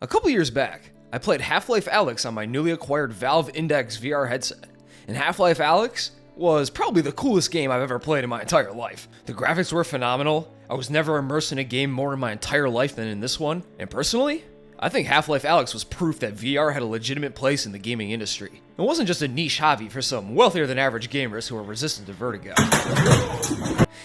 A couple years back, I played Half-Life Alyx on my newly acquired Valve Index VR headset, and Half-Life Alyx was probably the coolest game I've ever played in my entire life. The graphics were phenomenal, I was never immersed in a game more in my entire life than in this one, and personally, I think Half-Life Alyx was proof that VR had a legitimate place in the gaming industry. It wasn't just a niche hobby for some wealthier than average gamers who are resistant to vertigo.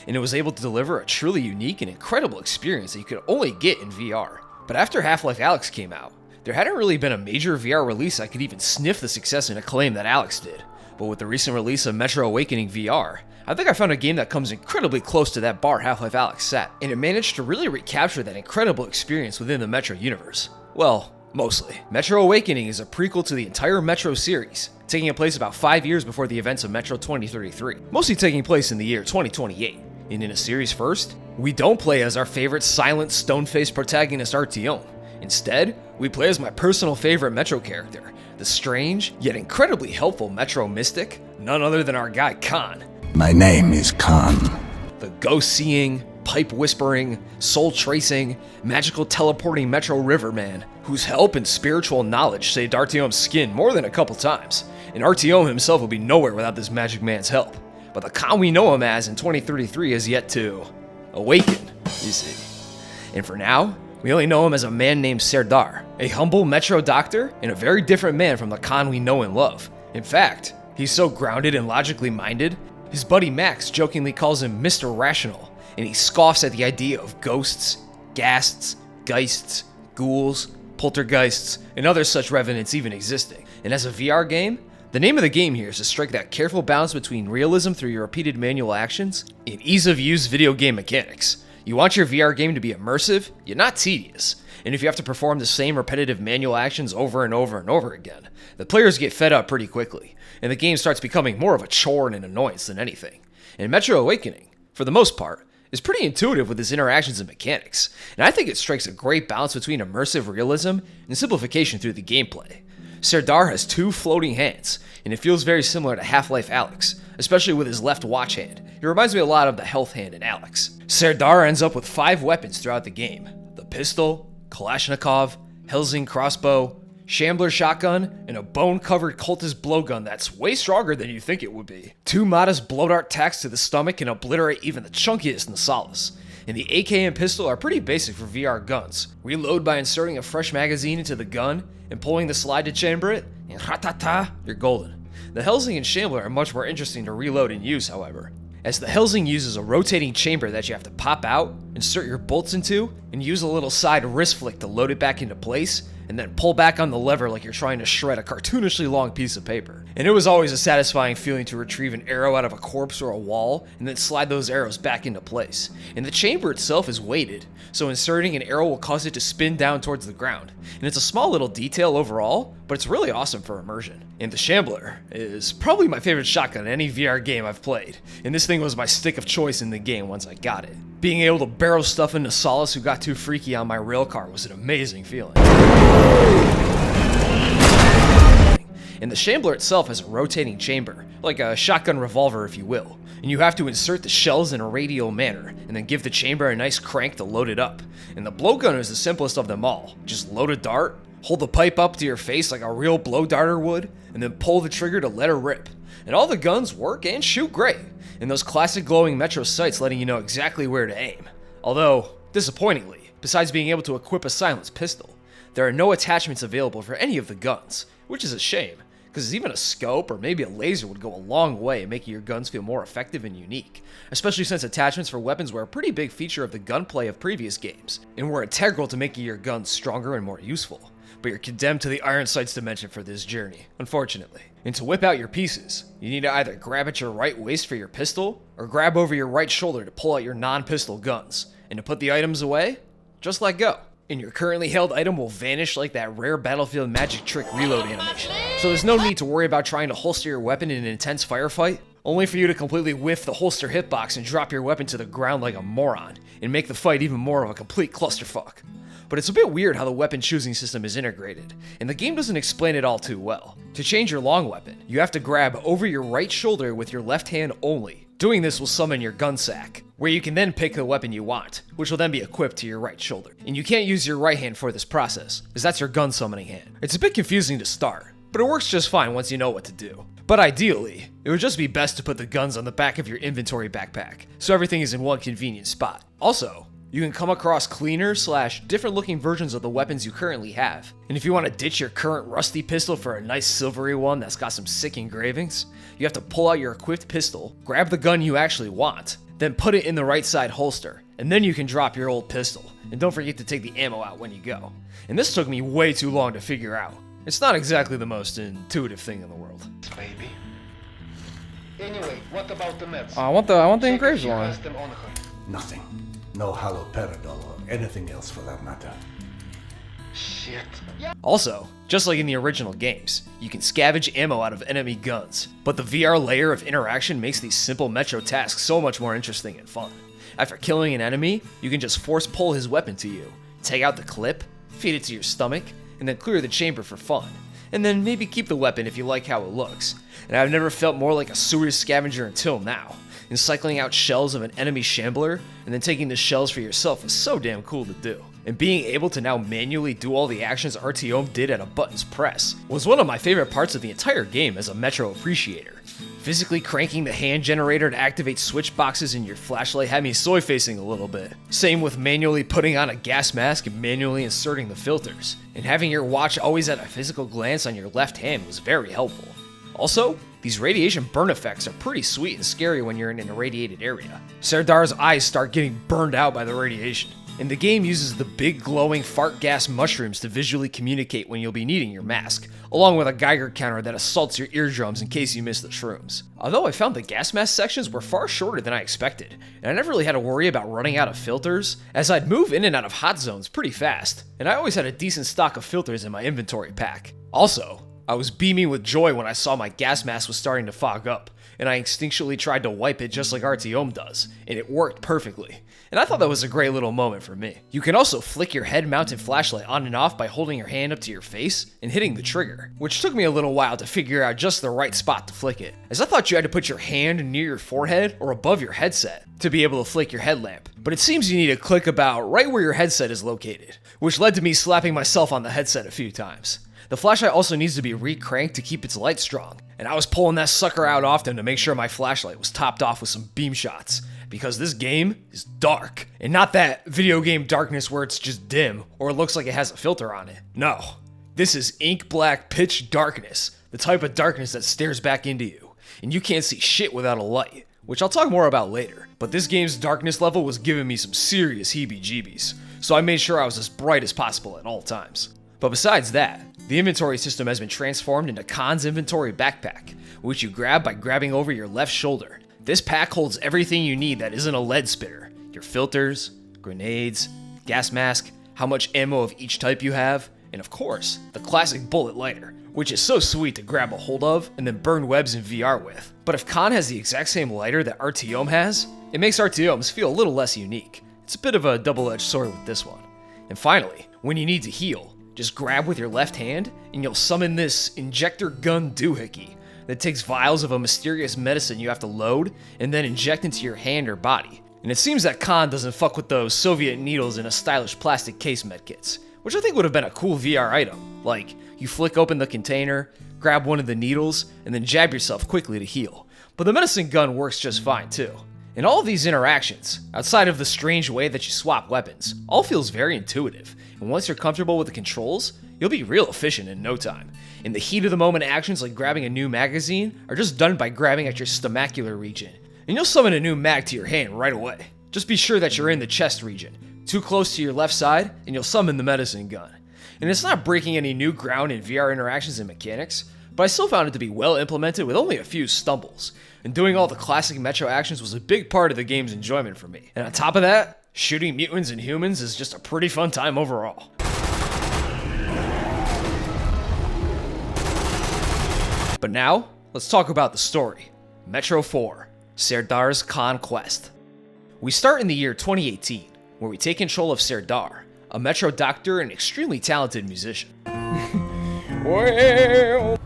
And it was able to deliver a truly unique and incredible experience that you could only get in VR. But after Half-Life Alyx came out, there hadn't really been a major VR release that could even sniff the success and acclaim that Alyx did. But with the recent release of Metro Awakening VR, I think I found a game that comes incredibly close to that bar Half-Life Alyx set, and it managed to really recapture that incredible experience within the Metro universe. Well, mostly. Metro Awakening is a prequel to the entire Metro series, taking place about 5 years before the events of Metro 2033, mostly taking place in the year 2028. And in a series first, we don't play as our favorite silent, stone-faced protagonist Artyom. Instead, we play as my personal favorite Metro character, the strange, yet incredibly helpful Metro mystic, none other than our guy Khan. My name is Khan. The ghost-seeing, pipe-whispering, soul-tracing, magical teleporting Metro Riverman, whose help and spiritual knowledge saved Artyom's skin more than a couple times, and Artyom himself would be nowhere without this magic man's help. But the Khan we know him as in 2033 is yet to awaken, you see. And for now, we only know him as a man named Serdar, a humble Metro doctor and a very different man from the Khan we know and love. In fact, he's so grounded and logically minded, his buddy Max jokingly calls him Mr. Rational, and he scoffs at the idea of ghosts, ghasts, geists, ghouls, poltergeists, and other such revenants even existing. And as a VR game, the name of the game here is to strike that careful balance between realism through your repeated manual actions and ease-of-use video game mechanics. You want your VR game to be immersive, yet not tedious, and if you have to perform the same repetitive manual actions over and over and over again, the players get fed up pretty quickly, and the game starts becoming more of a chore and an annoyance than anything. And Metro Awakening, for the most part, is pretty intuitive with its interactions and mechanics, and I think it strikes a great balance between immersive realism and simplification through the gameplay. Serdar has 2 floating hands, and it feels very similar to Half-Life Alyx, especially with his left watch hand. It reminds me a lot of the health hand in Alyx. Serdar ends up with 5 weapons throughout the game: the pistol, Kalashnikov, Helsing crossbow, Shambler shotgun, and a bone-covered cultist blowgun that's way stronger than you think it would be. 2 modest blow dart attacks to the stomach can obliterate even the chunkiest Nasalas. And the AK and pistol are pretty basic for VR guns. Reload by inserting a fresh magazine into the gun and pulling the slide to chamber it, and ra-ta-ta, you're golden. The Helsing and Shambler are much more interesting to reload and use, however, as the Helsing uses a rotating chamber that you have to pop out, insert your bolts into, and use a little side wrist flick to load it back into place, and then pull back on the lever like you're trying to shred a cartoonishly long piece of paper. And it was always a satisfying feeling to retrieve an arrow out of a corpse or a wall, and then slide those arrows back into place. And the chamber itself is weighted, so inserting an arrow will cause it to spin down towards the ground. And it's a small little detail overall, but it's really awesome for immersion. And the Shambler is probably my favorite shotgun in any VR game I've played, and this thing was my stick of choice in the game once I got it. Being able to barrel stuff into Solace who got too freaky on my rail car was an amazing feeling. And the Shambler itself has a rotating chamber, like a shotgun revolver if you will, and you have to insert the shells in a radial manner, and then give the chamber a nice crank to load it up. And the blowgun is the simplest of them all. Just load a dart, hold the pipe up to your face like a real blow darter would, and then pull the trigger to let her rip. And all the guns work and shoot great, and those classic glowing Metro sights letting you know exactly where to aim. Although, disappointingly, besides being able to equip a silenced pistol, there are no attachments available for any of the guns, which is a shame, because even a scope or maybe a laser would go a long way in making your guns feel more effective and unique, especially since attachments for weapons were a pretty big feature of the gunplay of previous games, and were integral to making your guns stronger and more useful. But you're condemned to the iron sights dimension for this journey, unfortunately. And to whip out your pieces, you need to either grab at your right waist for your pistol, or grab over your right shoulder to pull out your non-pistol guns. And to put the items away, just let go. And your currently held item will vanish like that rare Battlefield magic trick reload animation. So there's no need to worry about trying to holster your weapon in an intense firefight, only for you to completely whiff the holster hitbox and drop your weapon to the ground like a moron, and make the fight even more of a complete clusterfuck. But it's a bit weird how the weapon choosing system is integrated, and the game doesn't explain it all too well. To change your long weapon, you have to grab over your right shoulder with your left hand only, Doing this will summon your gun sack, where you can then pick the weapon you want, which will then be equipped to your right shoulder. And you can't use your right hand for this process, as that's your gun summoning hand. It's a bit confusing to start, but it works just fine once you know what to do. But ideally, it would just be best to put the guns on the back of your inventory backpack, so everything is in one convenient spot. Also, you can come across cleaner / different looking versions of the weapons you currently have. And if you want to ditch your current rusty pistol for a nice silvery one that's got some sick engravings, you have to pull out your equipped pistol, grab the gun you actually want, then put it in the right side holster, and then you can drop your old pistol. And don't forget to take the ammo out when you go. And this took me way too long to figure out. It's not exactly the most intuitive thing in the world. Baby. Anyway, what about the meds? I want the engraved She one. has them on her. Nothing. No haloperidol or anything else for that matter. Shit. Also, just like in the original games, you can scavenge ammo out of enemy guns, but the VR layer of interaction makes these simple Metro tasks so much more interesting and fun. After killing an enemy, you can just force pull his weapon to you, take out the clip, feed it to your stomach, and then clear the chamber for fun. And then maybe keep the weapon if you like how it looks. And I've never felt more like a serious scavenger until now. And cycling out shells of an enemy shambler, and then taking the shells for yourself is so damn cool to do. And being able to now manually do all the actions RTO did at a button's press was one of my favorite parts of the entire game as a Metro appreciator. Physically cranking the hand generator to activate switch boxes in your flashlight had me soy facing a little bit. Same with manually putting on a gas mask and manually inserting the filters. And having your watch always at a physical glance on your left hand was very helpful. Also, these radiation burn effects are pretty sweet and scary when you're in an irradiated area. Serdar's eyes start getting burned out by the radiation, and the game uses the big glowing fart gas mushrooms to visually communicate when you'll be needing your mask, along with a Geiger counter that assaults your eardrums in case you miss the shrooms. Although I found the gas mask sections were far shorter than I expected, and I never really had to worry about running out of filters, as I'd move in and out of hot zones pretty fast, and I always had a decent stock of filters in my inventory pack. Also, I was beaming with joy when I saw my gas mask was starting to fog up, and I instinctually tried to wipe it just like Artyom does, and it worked perfectly. And I thought that was a great little moment for me. You can also flick your head-mounted flashlight on and off by holding your hand up to your face and hitting the trigger, which took me a little while to figure out just the right spot to flick it, as I thought you had to put your hand near your forehead or above your headset to be able to flick your headlamp. But it seems you need to click about right where your headset is located, which led to me slapping myself on the headset a few times. The flashlight also needs to be re-cranked to keep its light strong, and I was pulling that sucker out often to make sure my flashlight was topped off with some beam shots, because this game is dark. And not that video game darkness where it's just dim, or it looks like it has a filter on it. No, this is ink black pitch darkness, the type of darkness that stares back into you, and you can't see shit without a light, which I'll talk more about later. But this game's darkness level was giving me some serious heebie-jeebies, so I made sure I was as bright as possible at all times. But besides that, the inventory system has been transformed into Khan's inventory backpack, which you grab by grabbing over your left shoulder. This pack holds everything you need that isn't a lead spitter: your filters, grenades, gas mask, how much ammo of each type you have, and of course, the classic bullet lighter, which is so sweet to grab a hold of and then burn webs in VR with. But if Khan has the exact same lighter that Artyom has, it makes Artyom's feel a little less unique. It's a bit of a double-edged sword with this one. And finally, when you need to heal, just grab with your left hand, and you'll summon this injector gun doohickey that takes vials of a mysterious medicine you have to load and then inject into your hand or body. And it seems that Khan doesn't fuck with those Soviet needles in a stylish plastic case medkits, which I think would have been a cool VR item. Like, you flick open the container, grab one of the needles, and then jab yourself quickly to heal. But the medicine gun works just fine too. And all of these interactions, outside of the strange way that you swap weapons, all feels very intuitive, and once you're comfortable with the controls, you'll be real efficient in no time. And the heat of the moment actions like grabbing a new magazine are just done by grabbing at your stomachular region, and you'll summon a new mag to your hand right away. Just be sure that you're in the chest region, too close to your left side, and you'll summon the medicine gun. And it's not breaking any new ground in VR interactions and mechanics, but I still found it to be well implemented with only a few stumbles. And doing all the classic Metro actions was a big part of the game's enjoyment for me. And on top of that, shooting mutants and humans is just a pretty fun time overall. But now, let's talk about the story. Metro 4, Serdar's Conquest. We start in the year 2018, where we take control of Serdar, a Metro doctor and extremely talented musician. Well...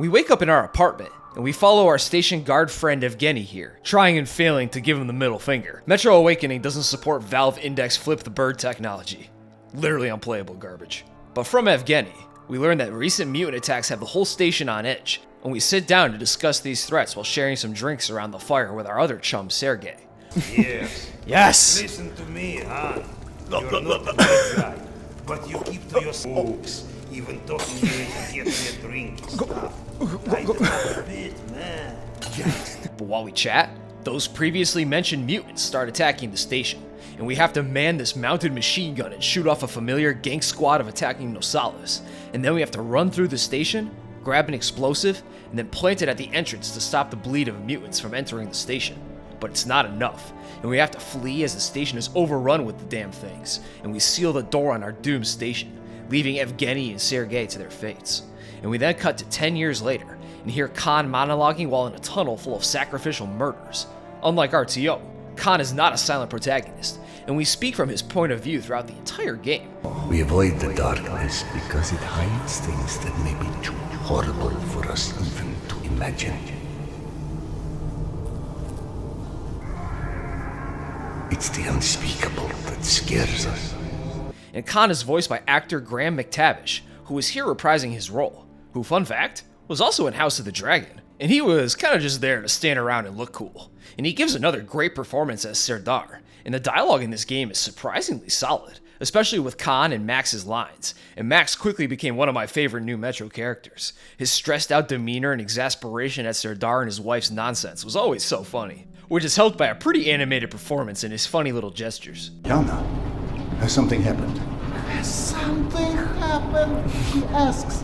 We wake up in our apartment, and we follow our station guard friend Evgeny here, trying and failing to give him the middle finger. Metro Awakening doesn't support Valve Index Flip the Bird technology. Literally unplayable garbage. But from Evgeny, we learn that recent mutant attacks have the whole station on edge, and we sit down to discuss these threats while sharing some drinks around the fire with our other chum, Sergey. Yes. Yes! Listen to me, huh? You're not a bad guy, but you keep to your smokes. Even talking here to get me a drink and stuff. I do a bit, man. But while we chat, those previously mentioned mutants start attacking the station, and we have to man this mounted machine gun and shoot off a familiar gang squad of attacking Nosales. And then we have to run through the station, grab an explosive, and then plant it at the entrance to stop the bleed of mutants from entering the station. But it's not enough, and we have to flee as the station is overrun with the damn things, and we seal the door on our doomed station, leaving Evgeny and Sergey to their fates. And we then cut to 10 years later, and hear Khan monologuing while in a tunnel full of sacrificial murders. Unlike RTO, Khan is not a silent protagonist, and we speak from his point of view throughout the entire game. We avoid the darkness because it hides things that may be too horrible for us even to imagine. It's the unspeakable that scares us. And Khan is voiced by actor Graham McTavish, who is here reprising his role, who, fun fact, was also in House of the Dragon, and he was kind of just there to stand around and look cool. And he gives another great performance as Serdar, and the dialogue in this game is surprisingly solid, especially with Khan and Max's lines, and Max quickly became one of my favorite new Metro characters. His stressed out demeanor and exasperation at Serdar and his wife's nonsense was always so funny, which is helped by a pretty animated performance and his funny little gestures. Yana, has something happened? Has something happened? He asks.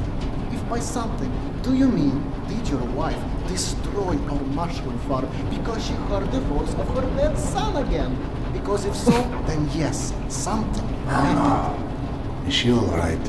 If by something, do you mean did your wife destroy our mushroom farm because she heard the voice of her dead son again? Because if so, then yes, something happened. Is she alright?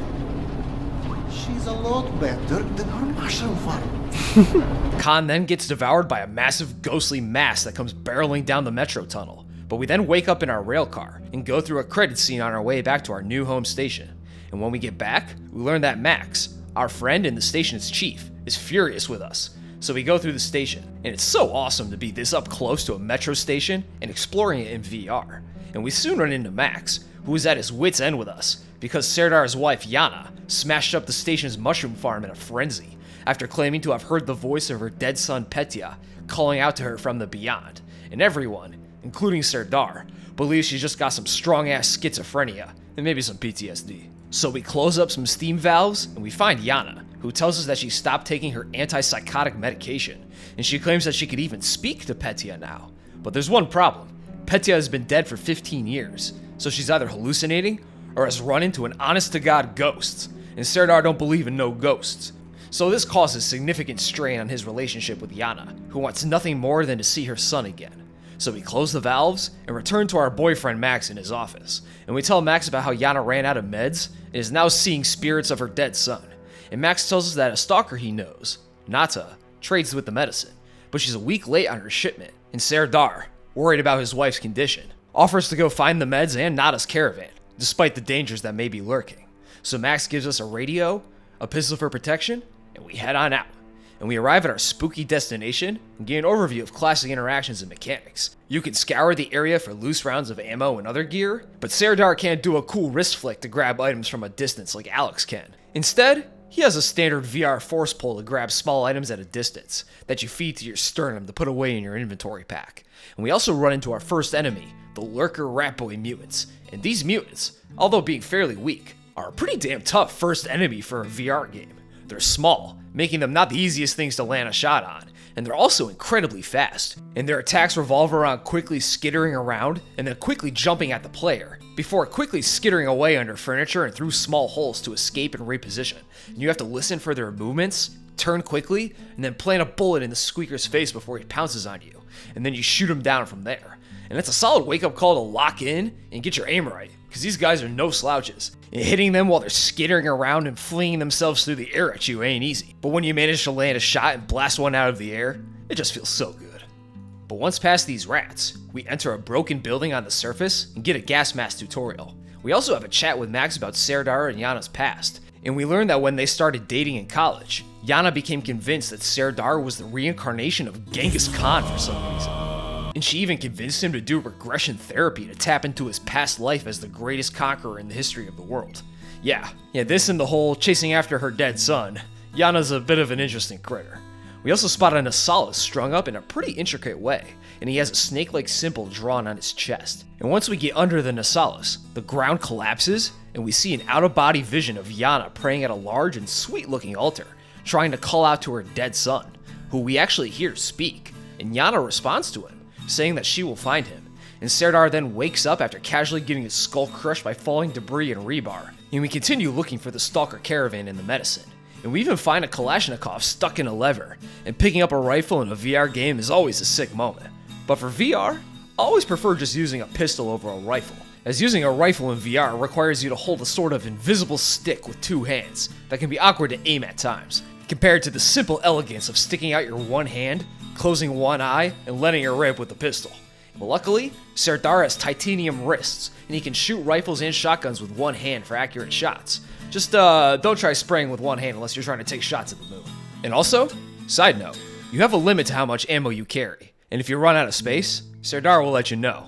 She's a lot better than her mushroom farm. Khan then gets devoured by a massive ghostly mass that comes barreling down the metro tunnel, but we then wake up in our rail car and go through a credit scene on our way back to our new home station. And when we get back, we learn that Max, our friend and the station's chief, is furious with us. So we go through the station, and it's so awesome to be this up close to a metro station and exploring it in VR. And we soon run into Max, who is at his wit's end with us, because Serdar's wife Yana smashed up the station's mushroom farm in a frenzy, after claiming to have heard the voice of her dead son Petya calling out to her from the beyond. And everyone, including Serdar, believes she's just got some strong-ass schizophrenia and maybe some PTSD. So we close up some steam valves and we find Yana, who tells us that she stopped taking her antipsychotic medication, and she claims that she could even speak to Petya now. But there's one problem. Petya has been dead for 15 years, so she's either hallucinating or has run into an honest-to-God ghost, and Serdar don't believe in no ghosts. So this causes significant strain on his relationship with Yana, who wants nothing more than to see her son again. So we close the valves and return to our boyfriend Max in his office, and we tell Max about how Yana ran out of meds and is now seeing spirits of her dead son. And Max tells us that a stalker he knows, Nata, trades with the medicine, but she's a week late on her shipment, and Serdar, worried about his wife's condition, offers to go find the meds and Nata's caravan, despite the dangers that may be lurking. So Max gives us a radio, a pistol for protection, and we head on out. And we arrive at our spooky destination and get an overview of classic interactions and mechanics. You can scour the area for loose rounds of ammo and other gear, but Serdar can't do a cool wrist flick to grab items from a distance like Alex can. Instead, he has a standard VR force pull to grab small items at a distance that you feed to your sternum to put away in your inventory pack. And we also run into our first enemy, the Lurker Ratboy mutants. And these mutants, although being fairly weak, are a pretty damn tough first enemy for a VR game. They're small, making them not the easiest things to land a shot on, and they're also incredibly fast, and their attacks revolve around quickly skittering around and then quickly jumping at the player, before quickly skittering away under furniture and through small holes to escape and reposition. And you have to listen for their movements, turn quickly, and then plant a bullet in the squeaker's face before he pounces on you, and then you shoot him down from there. And it's a solid wake-up call to lock in and get your aim right, because these guys are no slouches. And hitting them while they're skittering around and flinging themselves through the air at you ain't easy. But when you manage to land a shot and blast one out of the air, it just feels so good. But once past these rats, we enter a broken building on the surface and get a gas mask tutorial. We also have a chat with Max about Serdar and Yana's past, and we learn that when they started dating in college, Yana became convinced that Serdar was the reincarnation of Genghis Khan for some reason. And she even convinced him to do regression therapy to tap into his past life as the greatest conqueror in the history of the world. Yeah, this and the whole chasing after her dead son. Yana's a bit of an interesting critter. We also spot a Nasalis strung up in a pretty intricate way, and he has a snake-like symbol drawn on his chest. And once we get under the Nasalis, the ground collapses, and we see an out-of-body vision of Yana praying at a large and sweet-looking altar, trying to call out to her dead son, who we actually hear speak, and Yana responds to him, saying that she will find him. And Serdar then wakes up after casually getting his skull crushed by falling debris and rebar, and we continue looking for the Stalker caravan and the medicine. And we even find a Kalashnikov stuck in a lever, and picking up a rifle in a VR game is always a sick moment. But for VR, I always prefer just using a pistol over a rifle, as using a rifle in VR requires you to hold a sort of invisible stick with two hands that can be awkward to aim at times, compared to the simple elegance of sticking out your one hand, closing one eye, and letting it rip with the pistol. But luckily, Serdar has titanium wrists, and he can shoot rifles and shotguns with one hand for accurate shots. Just don't try spraying with one hand unless you're trying to take shots at the moon. And also, side note, you have a limit to how much ammo you carry, and if you run out of space, Serdar will let you know.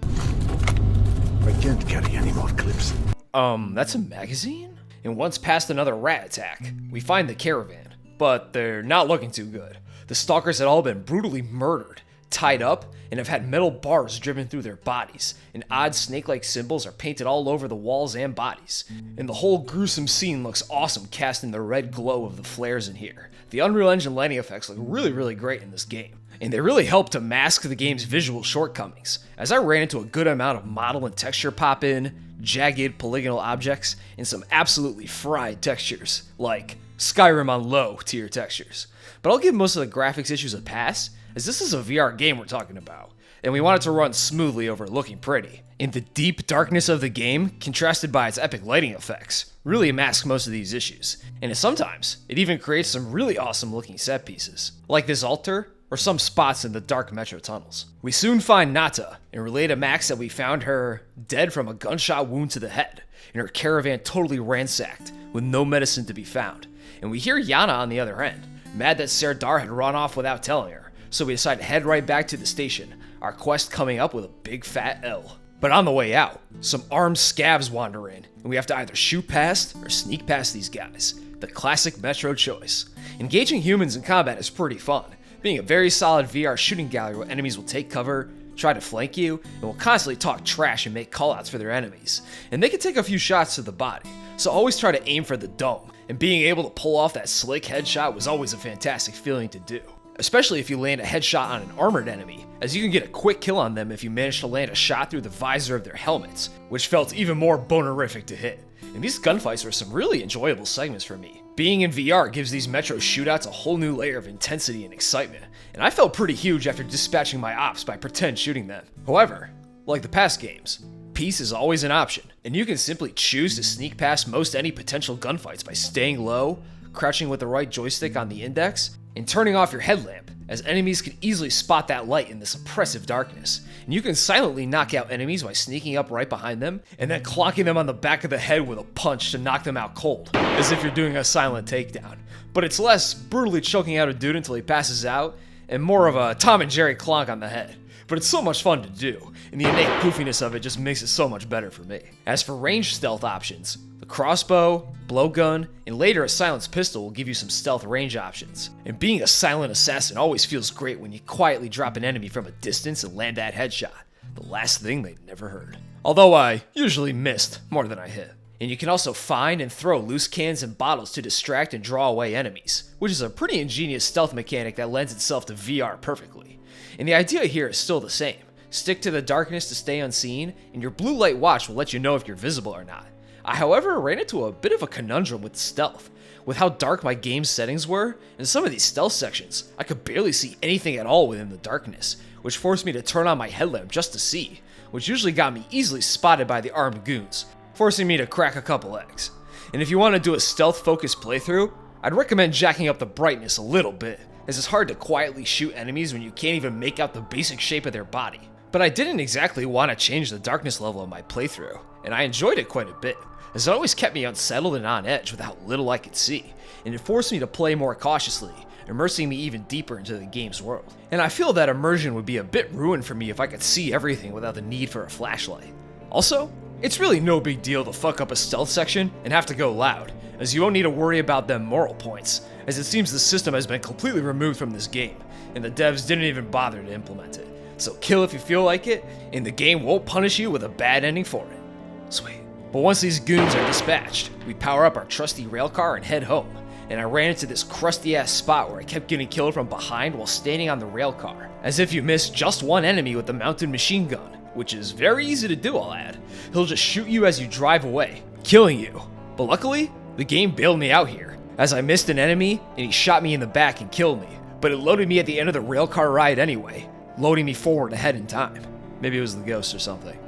I can't carry any more clips. That's a magazine? And once past another rat attack, we find the caravan, but they're not looking too good. The stalkers had all been brutally murdered, tied up, and have had metal bars driven through their bodies, and odd snake-like symbols are painted all over the walls and bodies. And the whole gruesome scene looks awesome cast in the red glow of the flares in here. The Unreal Engine lighting effects look really great in this game, and they really help to mask the game's visual shortcomings, as I ran into a good amount of model and texture pop-in, jagged polygonal objects, and some absolutely fried textures, like Skyrim on low tier textures. But I'll give most of the graphics issues a pass, as this is a VR game we're talking about, and we want it to run smoothly over looking pretty. And the deep darkness of the game, contrasted by its epic lighting effects, really mask most of these issues, and sometimes it even creates some really awesome looking set pieces, like this altar, or some spots in the dark metro tunnels. We soon find Nata, and relay to Max that we found her dead from a gunshot wound to the head, and her caravan totally ransacked, with no medicine to be found. And we hear Yana on the other end, mad that Serdar had run off without telling her, so we decide to head right back to the station, our quest coming up with a big fat L. But on the way out, some armed scavs wander in, and we have to either shoot past or sneak past these guys. The classic Metro choice. Engaging humans in combat is pretty fun, being a very solid VR shooting gallery where enemies will take cover, try to flank you, and will constantly talk trash and make callouts for their enemies. And they can take a few shots to the body, so always try to aim for the dome, and being able to pull off that slick headshot was always a fantastic feeling to do. Especially if you land a headshot on an armored enemy, as you can get a quick kill on them if you manage to land a shot through the visor of their helmets, which felt even more bonerific to hit. And these gunfights were some really enjoyable segments for me. Being in VR gives these Metro shootouts a whole new layer of intensity and excitement, and I felt pretty huge after dispatching my ops by pretend shooting them. However, like the past games, peace is always an option, and you can simply choose to sneak past most any potential gunfights by staying low, crouching with the right joystick on the index, and turning off your headlamp, as enemies can easily spot that light in this oppressive darkness. And you can silently knock out enemies by sneaking up right behind them, and then clocking them on the back of the head with a punch to knock them out cold, as if you're doing a silent takedown. But it's less brutally choking out a dude until he passes out, and more of a Tom and Jerry clonk on the head. But it's so much fun to do, and the innate goofiness of it just makes it so much better for me. As for ranged stealth options, the crossbow, blowgun, and later a silenced pistol will give you some stealth range options. And being a silent assassin always feels great when you quietly drop an enemy from a distance and land that headshot, the last thing they'd never heard. Although I usually missed more than I hit. And you can also find and throw loose cans and bottles to distract and draw away enemies, which is a pretty ingenious stealth mechanic that lends itself to VR perfectly. And the idea here is still the same. Stick to the darkness to stay unseen, and your blue light watch will let you know if you're visible or not. I, however, ran into a bit of a conundrum with stealth. With how dark my game's settings were, in some of these stealth sections, I could barely see anything at all within the darkness, which forced me to turn on my headlamp just to see, which usually got me easily spotted by the armed goons, forcing me to crack a couple eggs. And if you want to do a stealth-focused playthrough, I'd recommend jacking up the brightness a little bit, as it's hard to quietly shoot enemies when you can't even make out the basic shape of their body. But I didn't exactly want to change the darkness level of my playthrough, and I enjoyed it quite a bit, as it always kept me unsettled and on edge with how little I could see, and it forced me to play more cautiously, immersing me even deeper into the game's world. And I feel that immersion would be a bit ruined for me if I could see everything without the need for a flashlight. Also, it's really no big deal to fuck up a stealth section and have to go loud, as you won't need to worry about them moral points, as it seems the system has been completely removed from this game, and the devs didn't even bother to implement it. So kill if you feel like it, and the game won't punish you with a bad ending for it. Sweet. But once these goons are dispatched, we power up our trusty railcar and head home, and I ran into this crusty ass spot where I kept getting killed from behind while standing on the railcar. As if you missed just one enemy with the mounted machine gun, which is very easy to do, I'll add. He'll just shoot you as you drive away, killing you. But luckily, the game bailed me out here, as I missed an enemy and he shot me in the back and killed me, but it loaded me at the end of the railcar ride anyway, loading me forward ahead in time. Maybe it was the ghost or something.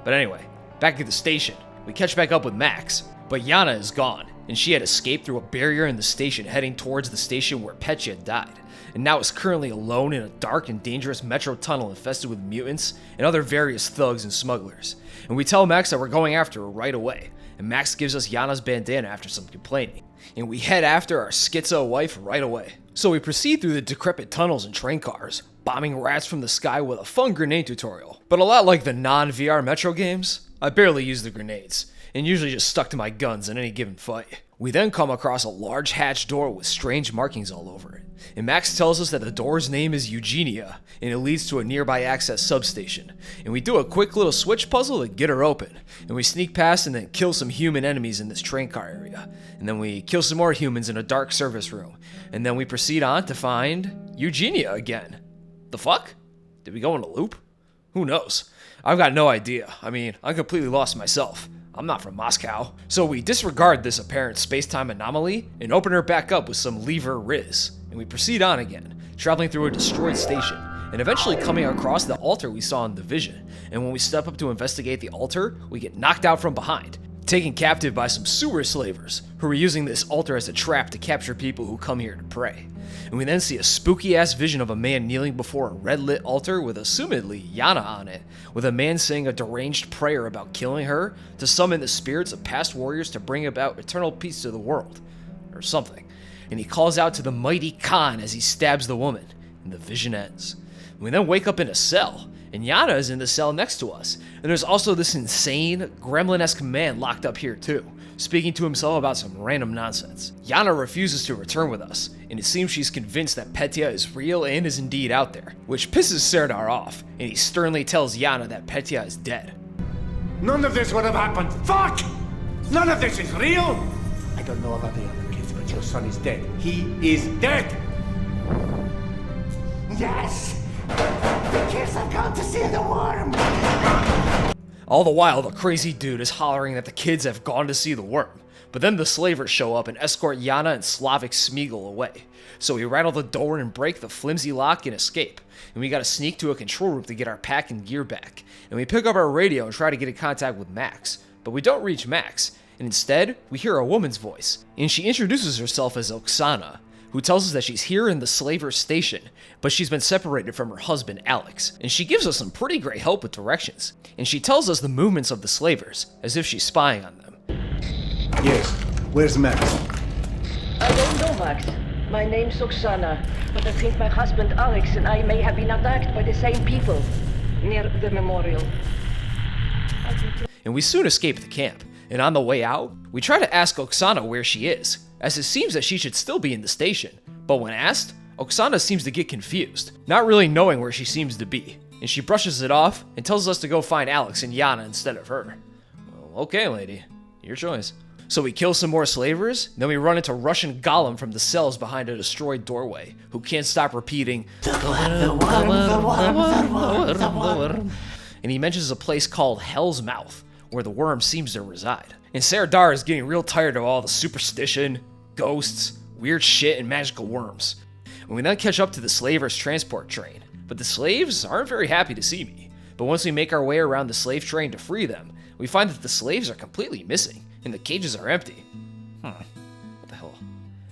But anyway, back at the station, we catch back up with Max, but Yana is gone, and she had escaped through a barrier in the station heading towards the station where Petya died, and now is currently alone in a dark and dangerous metro tunnel infested with mutants and other various thugs and smugglers. And we tell Max that we're going after her right away, and Max gives us Yana's bandana after some complaining, and we head after our schizo wife right away. So we proceed through the decrepit tunnels and train cars, bombing rats from the sky with a fun grenade tutorial. But a lot like the non-VR Metro games, I barely use the grenades, and usually just stuck to my guns in any given fight. We then come across a large hatch door with strange markings all over it, and Max tells us that the door's name is Eugenia, and it leads to a nearby access substation, and we do a quick little switch puzzle to get her open, and we sneak past and then kill some human enemies in this train car area, and then we kill some more humans in a dark service room, and then we proceed on to find Eugenia again. The fuck? Did we go in a loop? Who knows? I've got no idea. I mean, I'm completely lost myself. I'm not from Moscow. So we disregard this apparent space-time anomaly and open her back up with some lever Riz, and we proceed on again, traveling through a destroyed station, and eventually coming across the altar we saw in the vision, and when we step up to investigate the altar, we get knocked out from behind, taken captive by some sewer slavers, who are using this altar as a trap to capture people who come here to pray. And we then see a spooky-ass vision of a man kneeling before a red-lit altar with assumedly Yana on it, with a man saying a deranged prayer about killing her to summon the spirits of past warriors to bring about eternal peace to the world, or something. And he calls out to the mighty Khan as he stabs the woman, and the vision ends. And we then wake up in a cell, and Yana is in the cell next to us, and there's also this insane, gremlin-esque man locked up here too, speaking to himself about some random nonsense. Yana refuses to return with us, and it seems she's convinced that Petya is real and is indeed out there, which pisses Serdar off, and he sternly tells Yana that Petya is dead. None of this would have happened. Fuck! None of this is real! I don't know about the other kids, but Your son is dead. He is dead! yes! The kids have gone to see the worm! All the while, the crazy dude is hollering that the kids have gone to see the worm. But then the slavers show up and escort Yana and Slavic Smeagol away. So we rattle the door and break the flimsy lock and escape. And we gotta sneak to a control room to get our pack and gear back. And we pick up our radio and try to get in contact with Max. But we don't reach Max. And instead, we hear a woman's voice. And she introduces herself as Oksana, who tells us that she's here in the slaver station, but she's been separated from her husband, Alex. And she gives us some pretty great help with directions. And she tells us the movements of the slavers, as if she's spying on them. Yes. Where's Max? I don't know, Max. My name's Oksana, but I think my husband Alex and I may have been attacked by the same people near the memorial. And we soon escape the camp, and on the way out, we try to ask Oksana where she is, as it seems that she should still be in the station. But when asked, Oksana seems to get confused, not really knowing where she seems to be, and she brushes it off and tells us to go find Alex and Yana instead of her. Well, okay, lady, your choice. So we kill some more slavers, then we run into Russian Golem from the cells behind a destroyed doorway, who can't stop repeating, The worm. and he mentions a place called Hell's Mouth, where the worm seems to reside. And Serdar is getting real tired of all the superstition, ghosts, weird shit, and magical worms. And we then catch up to the slavers' transport train, but the slaves aren't very happy to see me. But once we make our way around the slave train to free them, we find that the slaves are completely missing, and the cages are empty. What the hell?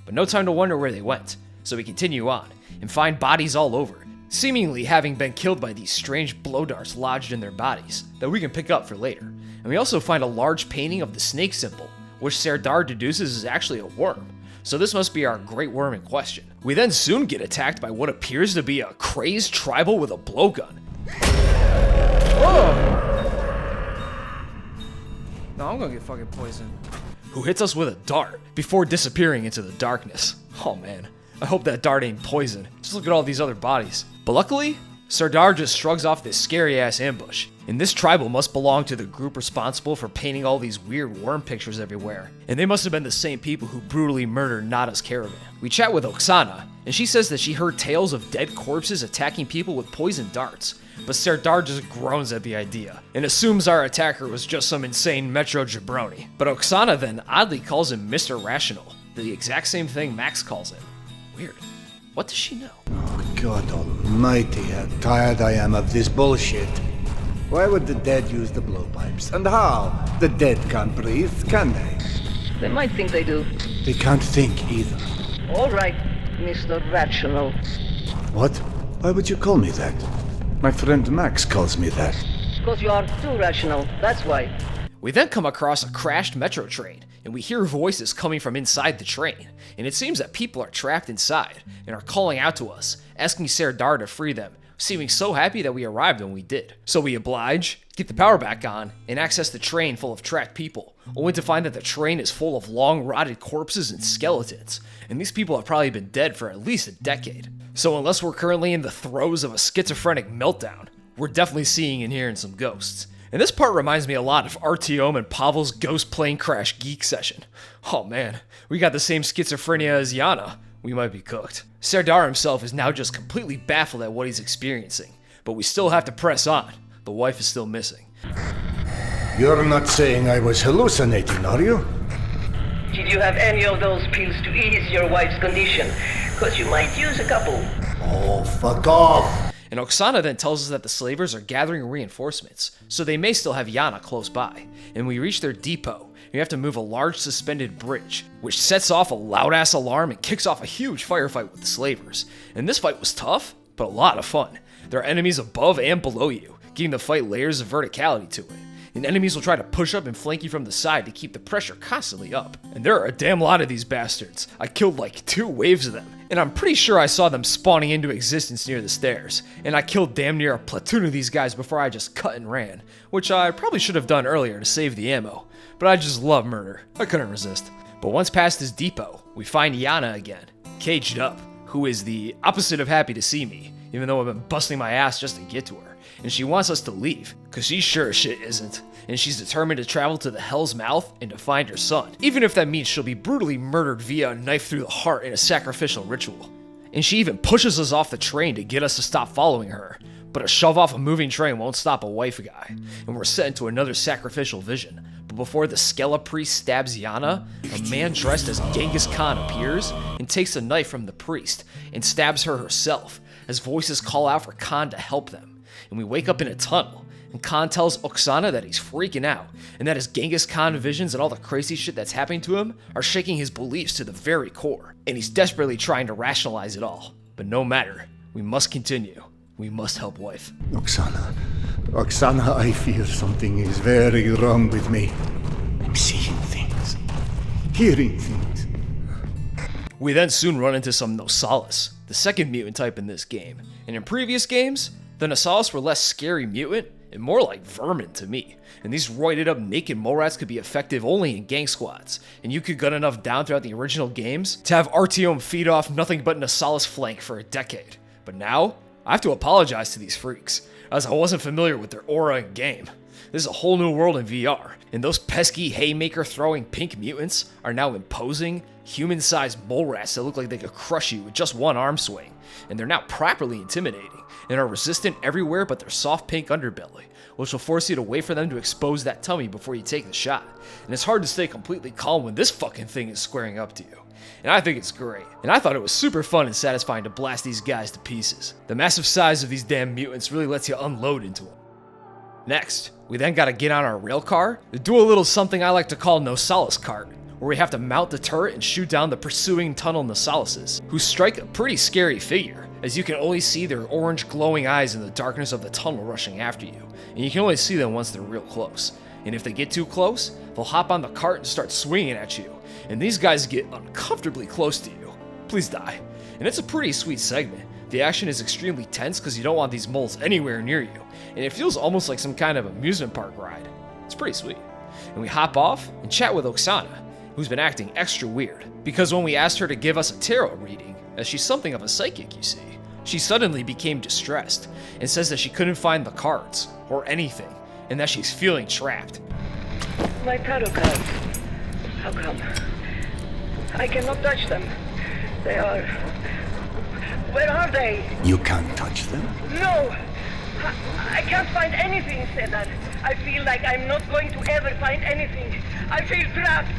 But no time to wonder where they went, so we continue on, and find bodies all over, seemingly having been killed by these strange blow darts lodged in their bodies that we can pick up for later. And we also find a large painting of the snake symbol, which Serdar deduces is actually a worm. So this must be our great worm in question. We then soon get attacked by what appears to be a crazed tribal with a blowgun. Oh! No, I'm gonna get fucking poisoned. Who hits us with a dart before disappearing into the darkness. Oh man, I hope that dart ain't poison. Just look at all these other bodies. But luckily, Serdar just shrugs off this scary ass ambush. And this tribal must belong to the group responsible for painting all these weird worm pictures everywhere. And they must have been the same people who brutally murdered Nada's caravan. We chat with Oksana, and she says that she heard tales of dead corpses attacking people with poison darts. But Serdar just groans at the idea, and assumes our attacker was just some insane Metro jabroni. But Oksana then oddly calls him Mr. Rational, the exact same thing Max calls him. Weird. What does she know? Oh, God almighty, how tired I am of this bullshit. Why would the dead use the blowpipes? And how? The dead can't breathe, can they? They might think they do. They can't think either. All right, Mr. Rational. What? Why would you call me that? My friend Max calls me that. Because you are too rational, that's why. We then come across a crashed metro train, and we hear voices coming from inside the train, and it seems that people are trapped inside, and are calling out to us, asking Serdar to free them, seeming so happy that we arrived when we did. So we oblige, get the power back on, and access the train full of trapped people, only to find that the train is full of long rotted corpses and skeletons, and these people have probably been dead for at least a decade. So unless we're currently in the throes of a schizophrenic meltdown, we're definitely seeing and hearing some ghosts. And this part reminds me a lot of Artyom and Pavel's Ghost Plane Crash Geek session. Oh man, we got the same schizophrenia as Yana. We might be cooked. Serdar himself is now just completely baffled at what he's experiencing, but we still have to press on. The wife is still missing. You're not saying I was hallucinating, are you? Did you have any of those pills to ease your wife's condition? Because you might use a couple. Oh, fuck off! And Oksana then tells us that the slavers are gathering reinforcements, so they may still have Yana close by. And we reach their depot, and we have to move a large suspended bridge, which sets off a loud-ass alarm and kicks off a huge firefight with the slavers. And this fight was tough, but a lot of fun. There are enemies above and below you, giving the fight layers of verticality to it. And enemies will try to push up and flank you from the side to keep the pressure constantly up. And there are a damn lot of these bastards. I killed like 2 waves of them, and I'm pretty sure I saw them spawning into existence near the stairs. And I killed damn near a platoon of these guys before I just cut and ran, which I probably should have done earlier to save the ammo. But I just love murder. I couldn't resist. But once past this depot, we find Yana again, caged up, who is the opposite of happy to see me, even though I've been busting my ass just to get to her. And she wants us to leave, cause she sure as shit isn't. And she's determined to travel to the Hell's Mouth and to find her son, even if that means she'll be brutally murdered via a knife through the heart in a sacrificial ritual. And she even pushes us off the train to get us to stop following her. But a shove off a moving train won't stop a wife guy, and we're set into another sacrificial vision. But before the Skella priest stabs Yana, a man dressed as Genghis Khan appears and takes a knife from the priest and stabs her herself, as voices call out for Khan to help them. And we wake up in a tunnel, and Khan tells Oksana that he's freaking out, and that his Genghis Khan visions and all the crazy shit that's happening to him are shaking his beliefs to the very core, and he's desperately trying to rationalize it all. But no matter, we must continue. We must help wife. Oksana, I feel something is very wrong with me. I'm seeing things, hearing things. We then soon run into some Nosalis, the second mutant type in this game, and in previous games, the Nosalis were less scary mutant and more like vermin to me, and these roided up naked mole rats could be effective only in gang squads, and you could gun enough down throughout the original games to have Artyom feed off nothing but Nosalis flank for a decade. But now, I have to apologize to these freaks, as I wasn't familiar with their aura in game. This is a whole new world in VR, and those pesky haymaker-throwing pink mutants are now imposing, human-sized mole rats that look like they could crush you with just one arm swing, and they're now properly intimidating, and are resistant everywhere but their soft pink underbelly, which will force you to wait for them to expose that tummy before you take the shot, and it's hard to stay completely calm when this fucking thing is squaring up to you. And I think it's great, and I thought it was super fun and satisfying to blast these guys to pieces. The massive size of these damn mutants really lets you unload into them. Next, we then gotta get on our rail car to do a little something I like to call Nosalis cart, where we have to mount the turret and shoot down the pursuing tunnel Nosalises, who strike a pretty scary figure, as you can only see their orange glowing eyes in the darkness of the tunnel rushing after you, and you can only see them once they're real close. And if they get too close, they'll hop on the cart and start swinging at you, and these guys get uncomfortably close to you. Please die. And it's a pretty sweet segment. The action is extremely tense because you don't want these moles anywhere near you, and it feels almost like some kind of amusement park ride. It's pretty sweet. And we hop off and chat with Oksana, who's been acting extra weird, because when we asked her to give us a tarot reading, as she's something of a psychic, you see, she suddenly became distressed and says that she couldn't find the cards or anything, and that she's feeling trapped. My tarot cards. How come? I cannot touch them. They are... Where are they? You can't touch them? No! I can't find anything, Sedan. I feel like I'm not going to ever find anything. I feel trapped.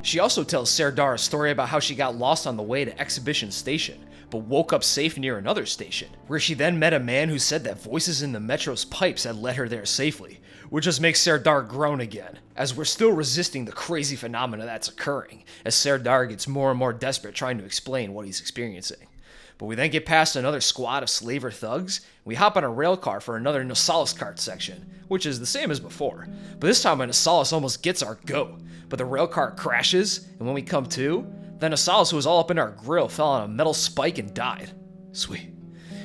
She also tells Serdar a story about how she got lost on the way to Exhibition Station, but woke up safe near another station, where she then met a man who said that voices in the metro's pipes had led her there safely, which just makes Serdar groan again, as we're still resisting the crazy phenomena that's occurring, as Serdar gets more and more desperate trying to explain what he's experiencing. But we then get past another squad of slaver thugs, and we hop on a rail car for another Nosalis cart section, which is the same as before, but this time a Nosalis almost gets our goat, but the rail car crashes, and when we come to, the Nosalis who was all up in our grill fell on a metal spike and died. Sweet.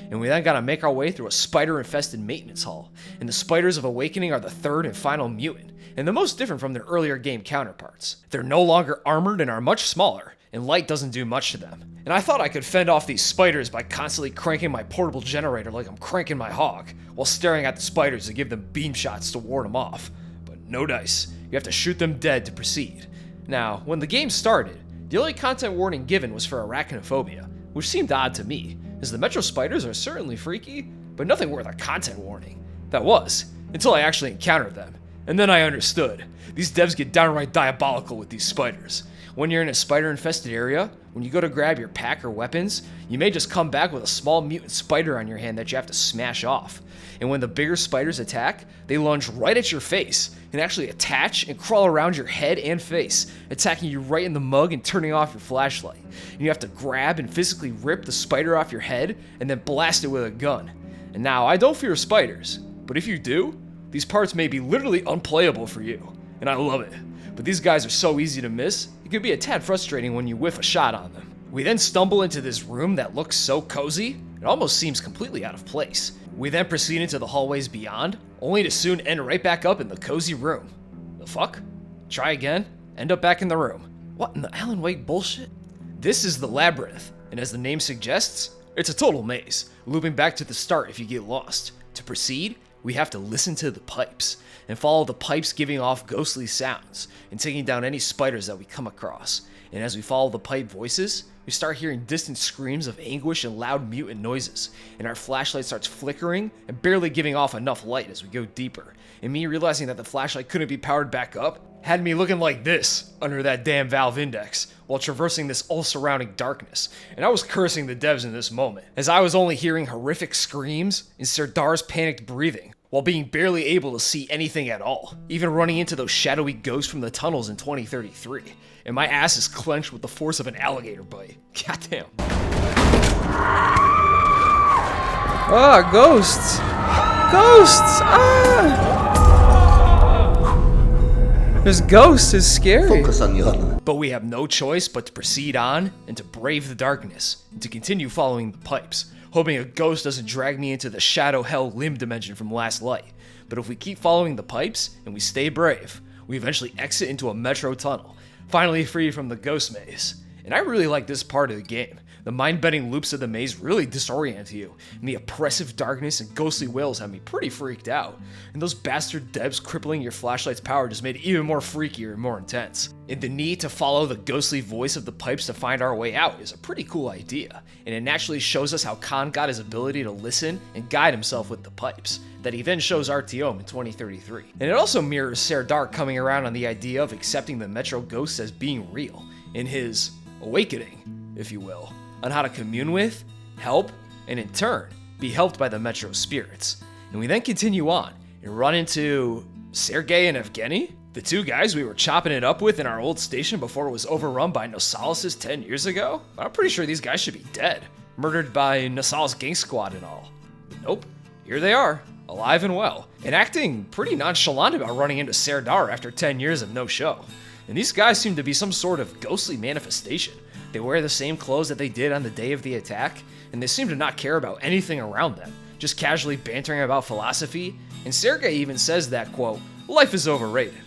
And we then gotta make our way through a spider-infested maintenance hall, and the Spiders of Awakening are the third and final mutant, and the most different from their earlier game counterparts. They're no longer armored and are much smaller, and light doesn't do much to them. And I thought I could fend off these spiders by constantly cranking my portable generator like I'm cranking my hog, while staring at the spiders to give them beam shots to ward them off. But no dice. You have to shoot them dead to proceed. Now, when the game started, the only content warning given was for arachnophobia, which seemed odd to me, as the Metro spiders are certainly freaky, but nothing worth a content warning. That was, until I actually encountered them. And then I understood. These devs get downright diabolical with these spiders. When you're in a spider-infested area, when you go to grab your pack or weapons, you may just come back with a small mutant spider on your hand that you have to smash off. And when the bigger spiders attack, they lunge right at your face and actually attach and crawl around your head and face, attacking you right in the mug and turning off your flashlight. And you have to grab and physically rip the spider off your head and then blast it with a gun. And now, I don't fear spiders, but if you do, these parts may be literally unplayable for you, and I love it. But these guys are so easy to miss, it could be a tad frustrating when you whiff a shot on them. We then stumble into this room that looks so cozy, it almost seems completely out of place. We then proceed into the hallways beyond, only to soon end right back up in the cozy room. The fuck? Try again, end up back in the room. What in the Alan Wake bullshit? This is the labyrinth, and as the name suggests, it's a total maze, looping back to the start if you get lost. To proceed, we have to listen to the pipes, and follow the pipes giving off ghostly sounds, and taking down any spiders that we come across. And as we follow the pipe voices, we start hearing distant screams of anguish and loud mutant noises, and our flashlight starts flickering and barely giving off enough light as we go deeper. And me realizing that the flashlight couldn't be powered back up had me looking like this under that damn valve index while traversing this all-surrounding darkness. And I was cursing the devs in this moment, as I was only hearing horrific screams and Serdar's panicked breathing, while being barely able to see anything at all, even running into those shadowy ghosts from the tunnels in 2033. And my ass is clenched with the force of an alligator bite. Goddamn. Ah, ghosts! Ghosts! Ah! There's ghosts, it's scary. Focus on your... But we have no choice but to proceed on and to brave the darkness and to continue following the pipes, hoping a ghost doesn't drag me into the shadow hell limb dimension from Last Light. But if we keep following the pipes and we stay brave, we eventually exit into a metro tunnel, finally free from the ghost maze. And I really like this part of the game. The mind-bending loops of the maze really disorient you, and the oppressive darkness and ghostly wails have me pretty freaked out. And those bastard devs crippling your flashlight's power just made it even more freakier and more intense. And the need to follow the ghostly voice of the pipes to find our way out is a pretty cool idea, and it naturally shows us how Khan got his ability to listen and guide himself with the pipes, that he then shows Artyom in 2033. And it also mirrors Serdar coming around on the idea of accepting the Metro ghosts as being real, in his awakening, if you will, on how to commune with, help, and in turn, be helped by the Metro spirits. And we then continue on and run into Sergei and Evgeny, the two guys we were chopping it up with in our old station before it was overrun by Nosalis 10 years ago. I'm pretty sure these guys should be dead. murdered by Nassal's gang squad and all. Nope, here they are, alive and well, and acting pretty nonchalant about running into Serdar after 10 years of no show. And these guys seem to be some sort of ghostly manifestation. They wear the same clothes that they did on the day of the attack, and they seem to not care about anything around them, just casually bantering about philosophy, and Sergei even says that, quote, life is overrated.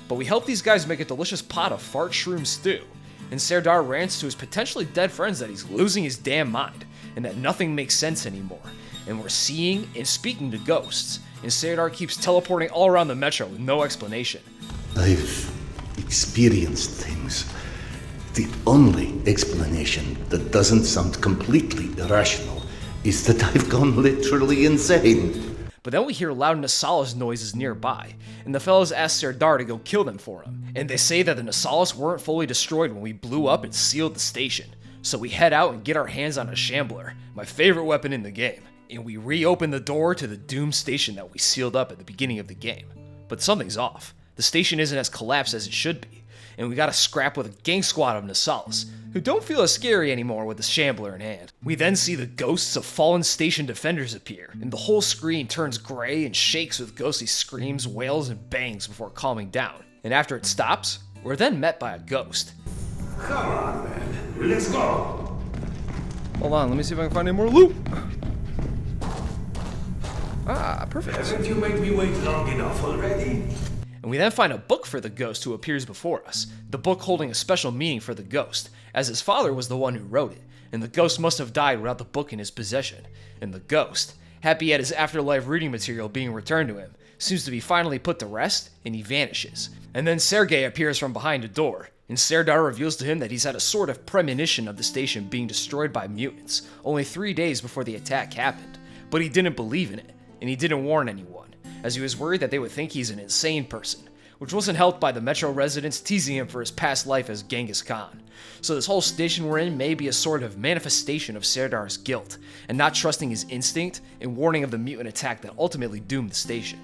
But we help these guys make a delicious pot of fart shroom stew, and Serdar rants to his potentially dead friends that he's losing his damn mind, and that nothing makes sense anymore, and we're seeing and speaking to ghosts, and Serdar keeps teleporting all around the metro with no explanation. I've experienced things. The only explanation that doesn't sound completely irrational is that I've gone literally insane. But then we hear loud Nassalis noises nearby, and the fellows ask Serdar to go kill them for him, and they say that the Nassalis weren't fully destroyed when we blew up and sealed the station. So we head out and get our hands on a shambler, my favorite weapon in the game, and we reopen the door to the doomed station that we sealed up at the beginning of the game. But something's off. The station isn't as collapsed as it should be, and we gotta scrap with a gang squad of Nassalis, who don't feel as scary anymore with the shambler in hand. We then see the ghosts of fallen station defenders appear, and the whole screen turns gray and shakes with ghostly screams, wails, and bangs before calming down. And after it stops, we're then met by a ghost. Come on, man. Let's go. Hold on, let me see if I can find any more loot. Ah, perfect. Haven't you made me wait long enough already? And we then find a book for the ghost who appears before us, the book holding a special meaning for the ghost, as his father was the one who wrote it, and the ghost must have died without the book in his possession. And the ghost, happy at his afterlife reading material being returned to him, seems to be finally put to rest, and he vanishes. And then Sergei appears from behind a door, and Serdar reveals to him that he's had a sort of premonition of the station being destroyed by mutants, only 3 days before the attack happened. But he didn't believe in it, and he didn't warn anyone, as he was worried that they would think he's an insane person, which wasn't helped by the Metro residents teasing him for his past life as Genghis Khan. So this whole station we're in may be a sort of manifestation of Serdar's guilt, and not trusting his instinct and warning of the mutant attack that ultimately doomed the station.